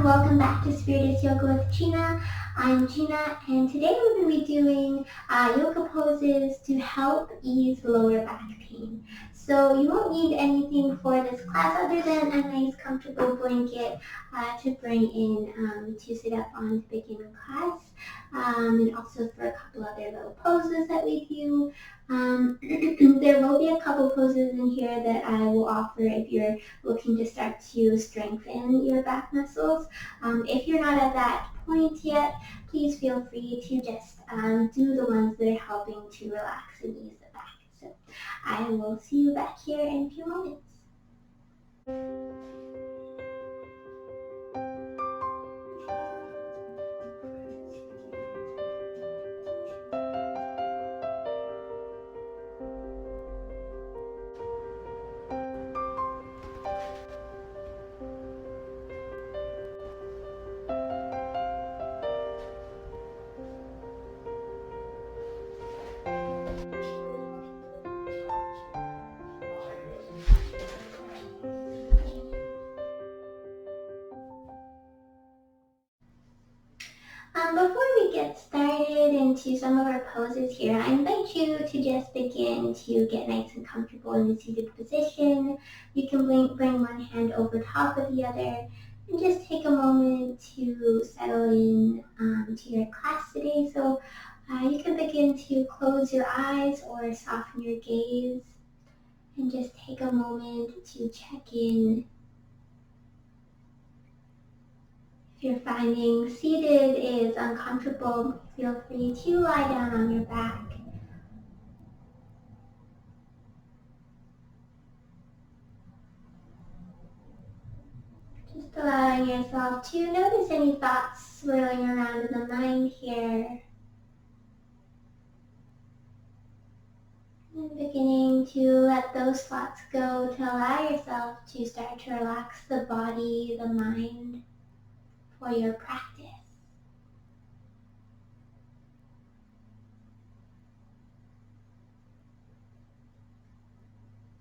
welcome back to Spirit is Yoga with Gina. I'm Gina, and today we're going to be doing yoga poses to help ease lower back pain. So you won't need anything for this class other than a nice comfortable blanket to bring in to sit up on to begin class, and also for a couple other little poses that we do. There will be a couple poses in here that I will offer if you're looking to start to strengthen your back muscles. If you're not at that point yet, please feel free to just do the ones that are helping to relax and ease the back. So I will see you back here in a few moments. Before we get started into some of our poses here, I invite you to just begin to get nice and comfortable in the seated position. You can bring one hand over top of the other and just take a moment to settle in to your class today. So you can begin to close your eyes or soften your gaze and just take a moment to check in. If you're finding seated is uncomfortable, feel free to lie down on your back. Just allowing yourself to notice any thoughts swirling around in the mind here. And beginning to let those thoughts go to allow yourself to start to relax the body, the mind for your practice.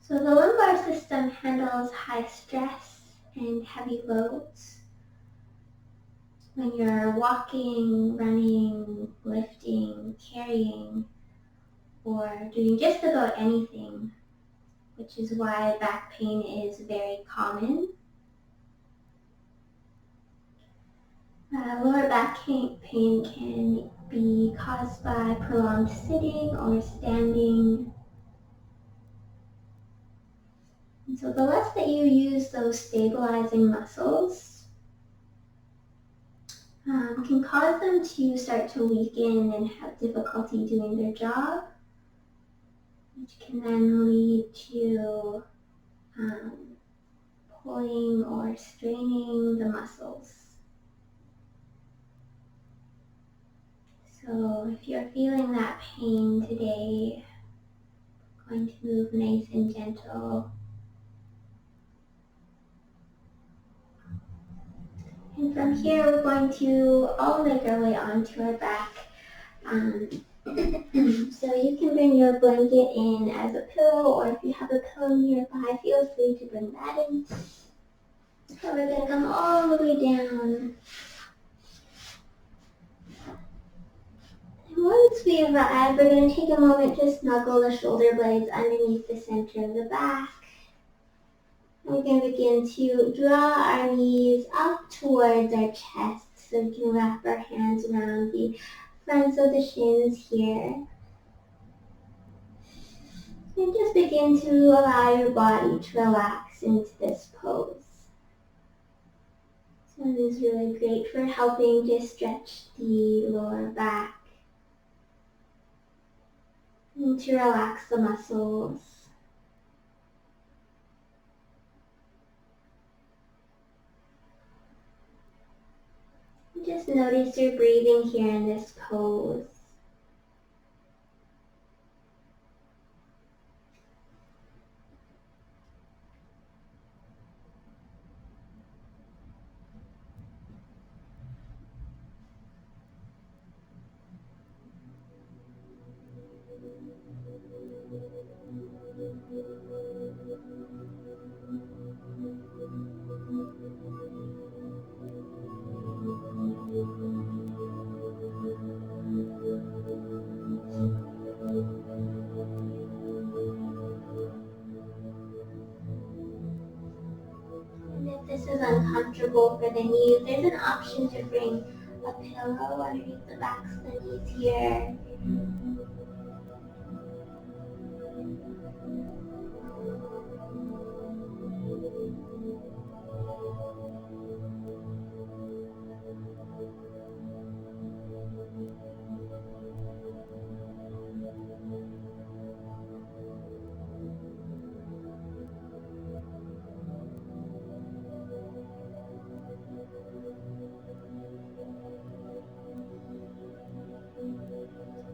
So the lumbar system handles high stress and heavy loads. When you're walking, running, lifting, carrying, or doing just about anything, which is why back pain is very common. Lower back pain can be caused by prolonged sitting or standing. And so the less that you use those stabilizing muscles can cause them to start to weaken and have difficulty doing their job, which can then lead to pulling or straining the muscles. So if you're feeling that pain today, going to move nice and gentle. And from here, we're going to all make our way onto our back. So you can bring your blanket in as a pillow, or if you have a pillow nearby, feel free to bring that in. So we're going to come all the way down. And once we arrive, we're going to take a moment to snuggle the shoulder blades underneath the center of the back. We're going to begin to draw our knees up towards our chest so we can wrap our hands around the fronts of the shins here. And just begin to allow your body to relax into this pose. So this is really great for helping to stretch the lower back and to relax the muscles. Just notice your breathing here in this pose. is uncomfortable for the knees, there's an option to bring a pillow underneath the backs of the knees here.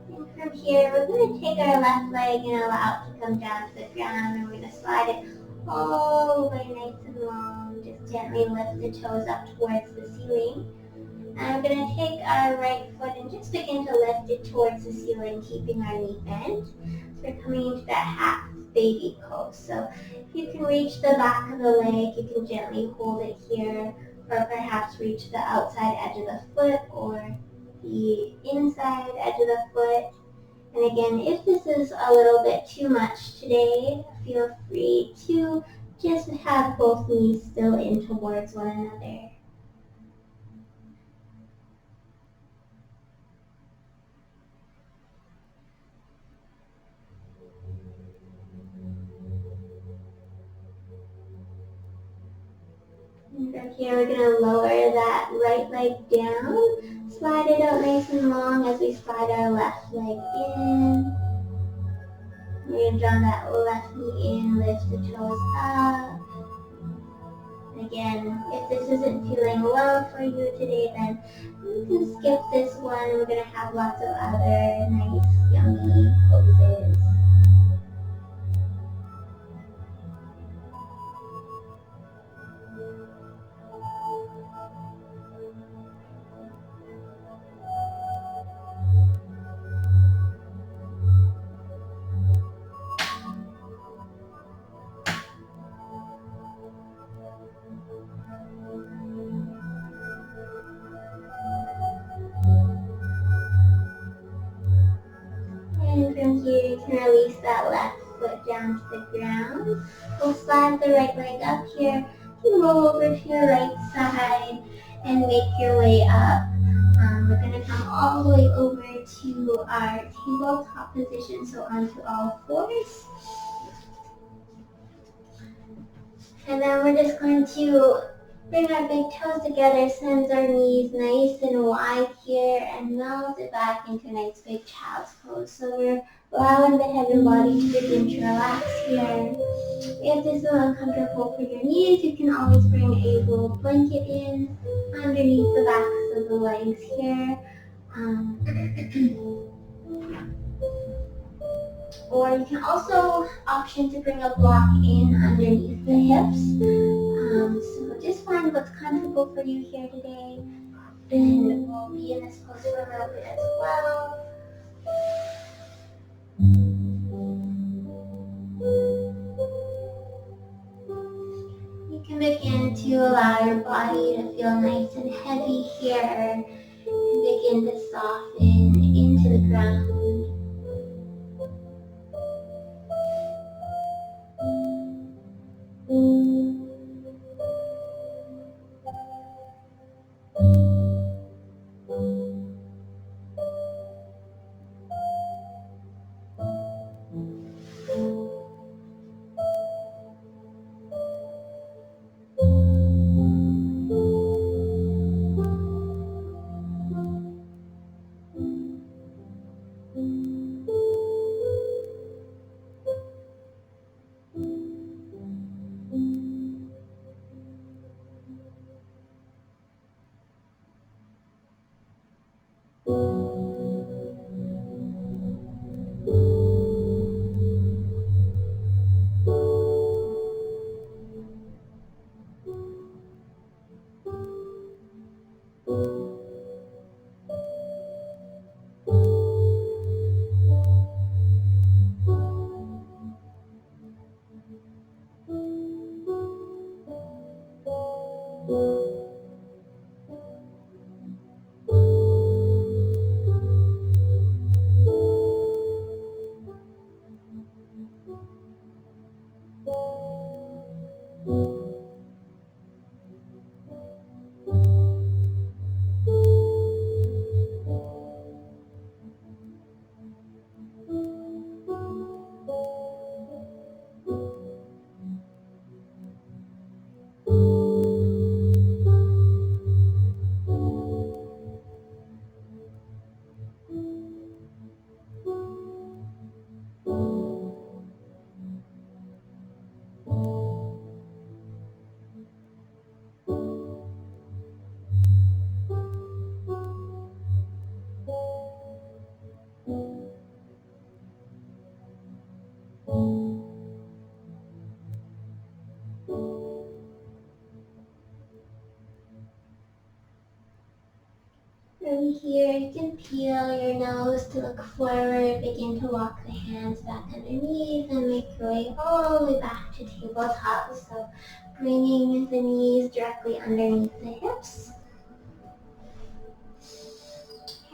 And from here, we're going to take our left leg and allow it to come down to the ground, and we're going to slide it all the way nice and long. Just gently lift the toes up towards the ceiling. And we're going to take our right foot and just begin to lift it towards the ceiling, keeping our knee bent. So we're coming into that half baby pose. So if you can reach the back of the leg, you can gently hold it here, or perhaps reach the outside edge of the foot or the inside edge of the foot. And again, if this is a little bit too much today, feel free to just have both knees still in towards one another. And from here, we're going to lower that right leg down, slide it out nice and long as we slide our left leg in. We're going to draw that left knee in, lift the toes up. And again, if this isn't feeling well for you today, then you can skip this one. We're going to have lots of other nice, yummy poses. And from here, you can release that left foot down to the ground. We'll slide the right leg up here. You can roll over to your right side and make your way up. We're going to come all the way over to our tabletop position, so onto all fours. And then we're just going to bring our big toes together, send our knees nice and wide here, and melt it back into a nice big child's pose. So we're allowing the head and body to begin to relax here. If this is uncomfortable for your knees, you can always bring a little blanket in underneath the backs of the legs here. Or you can also option to bring a block in underneath the hips. So just find what's comfortable for you here today. And we'll be in this pose for a little bit as well. You can begin to allow your body to feel nice and heavy here and begin to soften into the ground. From here, you can peel your nose to look forward, begin to walk the hands back underneath, and make your way all the way back to tabletop. So bringing the knees directly underneath the hips.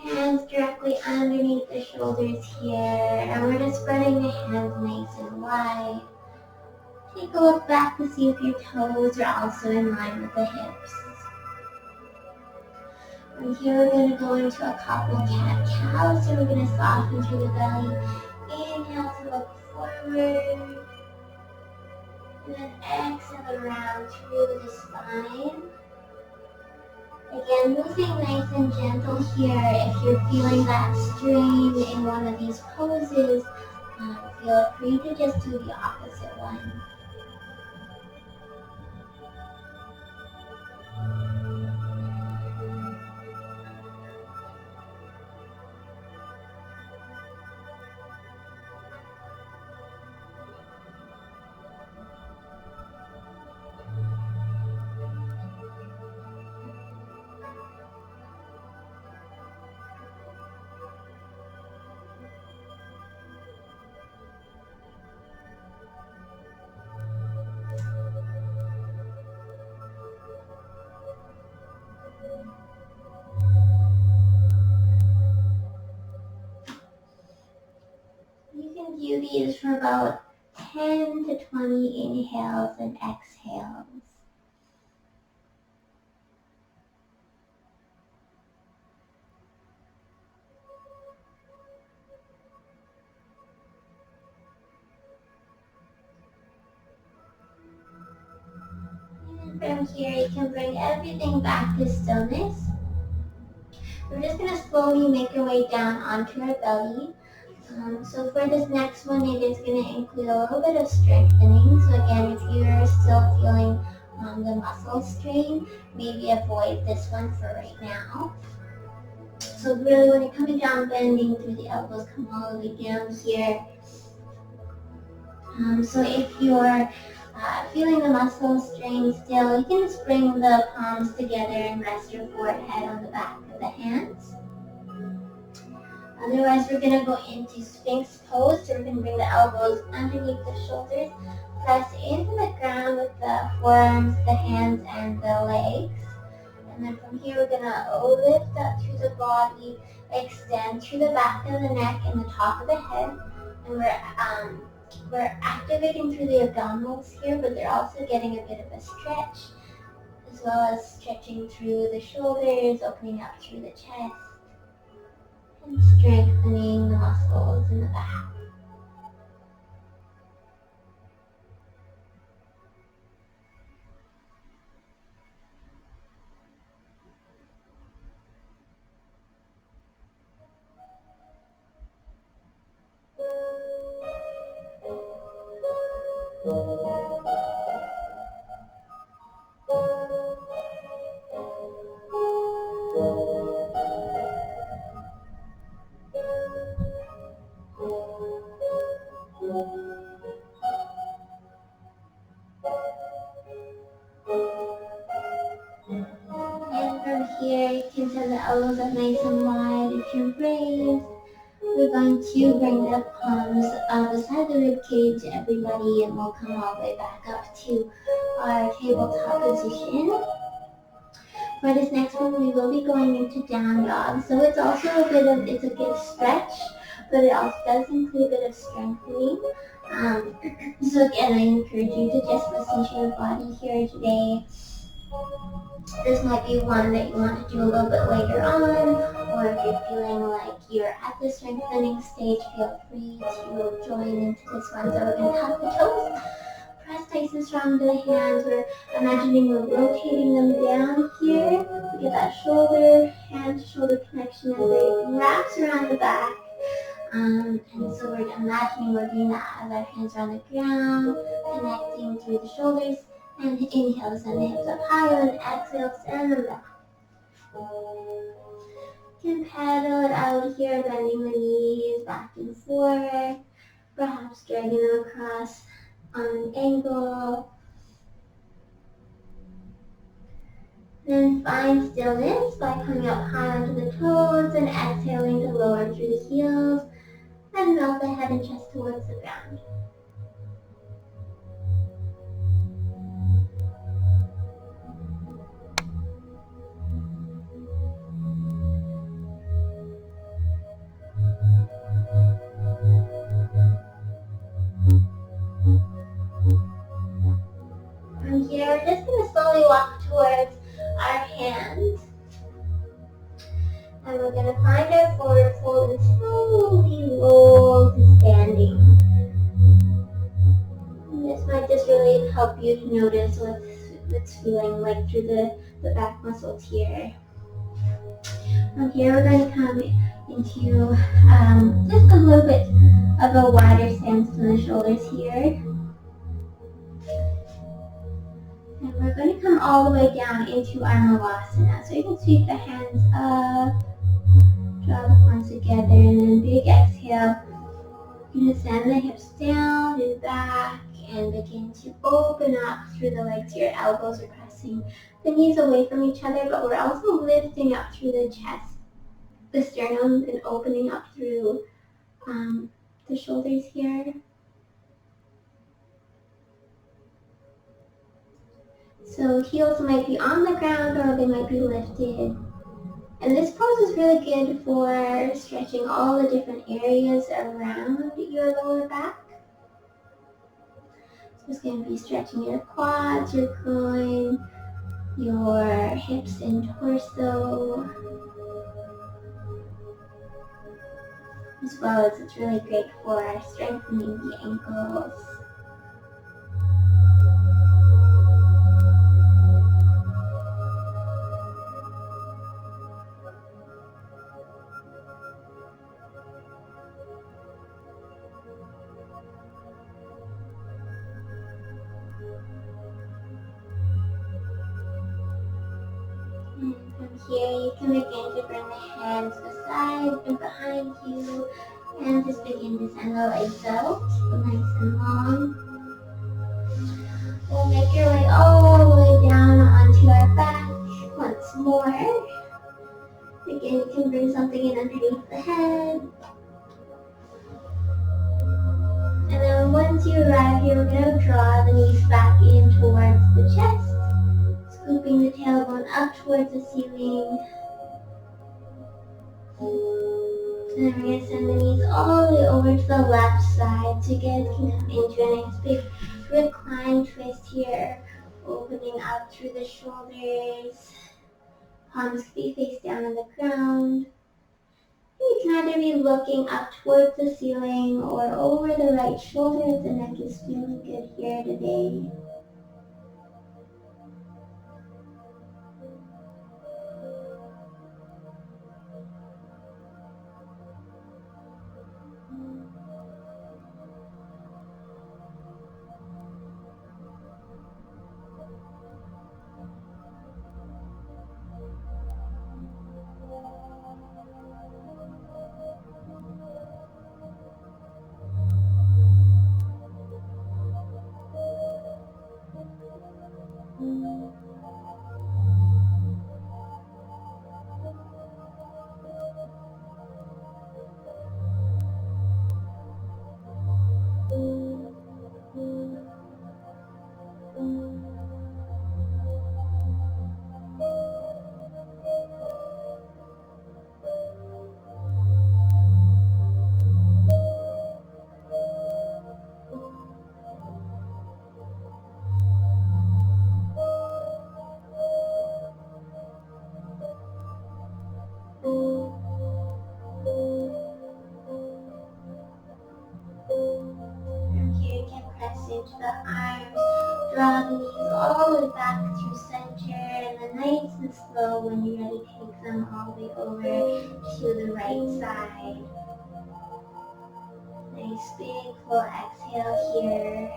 Hands directly underneath the shoulders here, and we're just spreading the hands nice and wide. Take a look back to see if your toes are also in line with the hips. From here we're going to go into a couple cat-cow, so we're going to soften through the belly. Inhale to look forward, and then exhale around through the spine. Again, moving nice and gentle here. If you're feeling that strain in one of these poses, feel free to just do the opposite one. You can do these for about 10 to 20 inhales and exhales. And from here, you can bring everything back to stillness. We're just going to slowly make our way down onto our belly. So for this next one, it is going to include a little bit of strengthening. So again, if you're still feeling the muscle strain, maybe avoid this one for right now. So really when you're coming down, bending through the elbows, come all the way down here. So if you're feeling the muscle strain still, you can just bring the palms together and rest your forehead on the back of the hands. Otherwise, we're going to go into Sphinx pose. So we're going to bring the elbows underneath the shoulders, press into the ground with the forearms, the hands, and the legs. And then from here, we're going to lift up through the body, extend through the back of the neck and the top of the head. And we're activating through the abdominals here, but they're also getting a bit of a stretch, as well as stretching through the shoulders, opening up through the chest, and strengthening the muscles in the back. And from here, you can send the elbows up nice and wide. If you're brave, we're going to bring the palms beside the rib cage, everybody, and we'll come all the way back up to our tabletop position. For this next one, we will be going into down dog. So it's also it's a good stretch, but it also does include a bit of strengthening. So again, I encourage you to just listen to your body here today. This might be one that you want to do a little bit later on, or if you're feeling like you're at the strengthening stage, feel free to join into this one. So we're going to tuck the toes, press nice and strong to the hands. We're imagining we're rotating them down here. We get that shoulder, hand-to-shoulder connection as it wraps around the back. And so we're imagining we're doing that as our hands are on the ground, connecting through the shoulders. And inhale, send the hips up higher, and exhale, send them back. You can pedal it out here, bending the knees back and forth, perhaps dragging them across on an angle. Then find stillness by coming up high onto the toes and exhaling to lower through the heels and melt the head and chest towards the ground. From here, we're just going to slowly walk towards our hands. And we're going to find our forward fold and slowly roll to standing. And this might just really help you to notice what it's feeling like through the back muscles here. From here, we're going to come into just a little bit of a wider stance in the shoulders here. And we're going to come all the way down into our Malasana. So you can sweep the hands up, draw the palms together, and then big exhale. You're going to send the hips down and back and begin to open up through the legs. Your elbows are pressing the knees away from each other, but we're also lifting up through the chest, the sternum, and opening up through the shoulders here. So heels might be on the ground or they might be lifted. And this pose is really good for stretching all the different areas around your lower back. So it's going to be stretching your quads, your groin, your hips and torso, as well as it's really great for strengthening the ankles. And from here, you can begin to bring the hands aside and behind you, and just begin to send the legs out, nice and long. We'll make your way all the way down onto our back once more. Again, you can bring something in underneath the head. And then once you arrive here, we're going to draw the knees back in towards the chest, scooping the tailbone up towards the ceiling. And then we're going to send the knees all the way over to the left side so you guys can come into a nice big recline twist here, opening up through the shoulders. Palms can be face down on the ground. You can either be looking up towards the ceiling or over the right shoulder if the neck is feeling good here today. From here, you can press into the arms, draw the knees all the way back to center, and then nice and slow when you're ready, take them all the way over to the right side. Nice big full exhale here.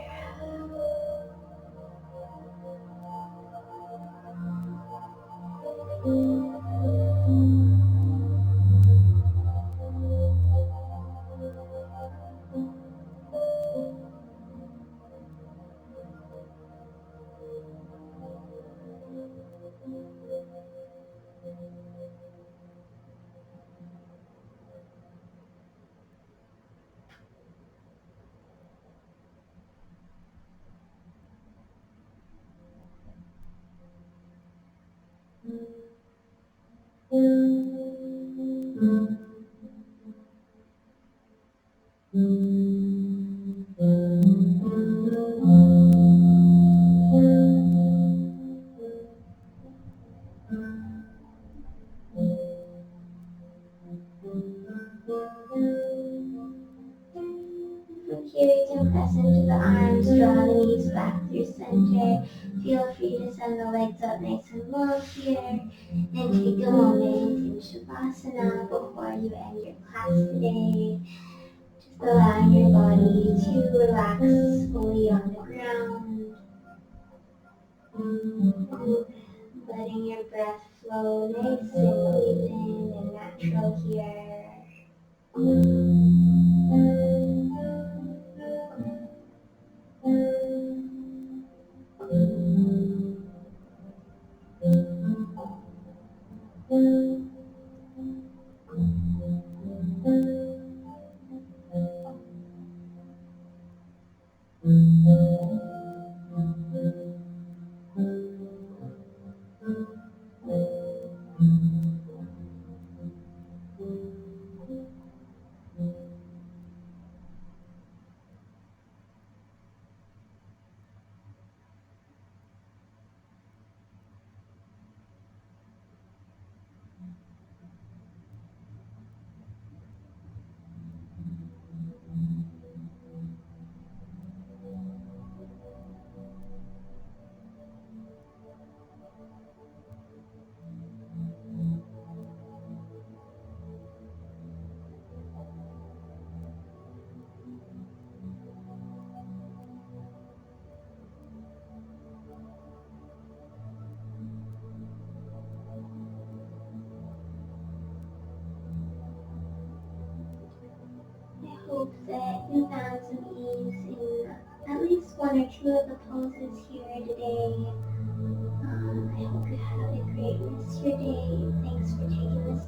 From here, you can press into the arms, draw the knees back through center. Feel free to send the legs up nice and low here. And take a moment in Shavasana before you end your class today. Just allowing your body to relax fully on the ground. Letting your breath flow nice and even and natural here. I hope that you found some ease in at least one or two of the poses here today. I hope you have a great rest of your day. Thanks for taking this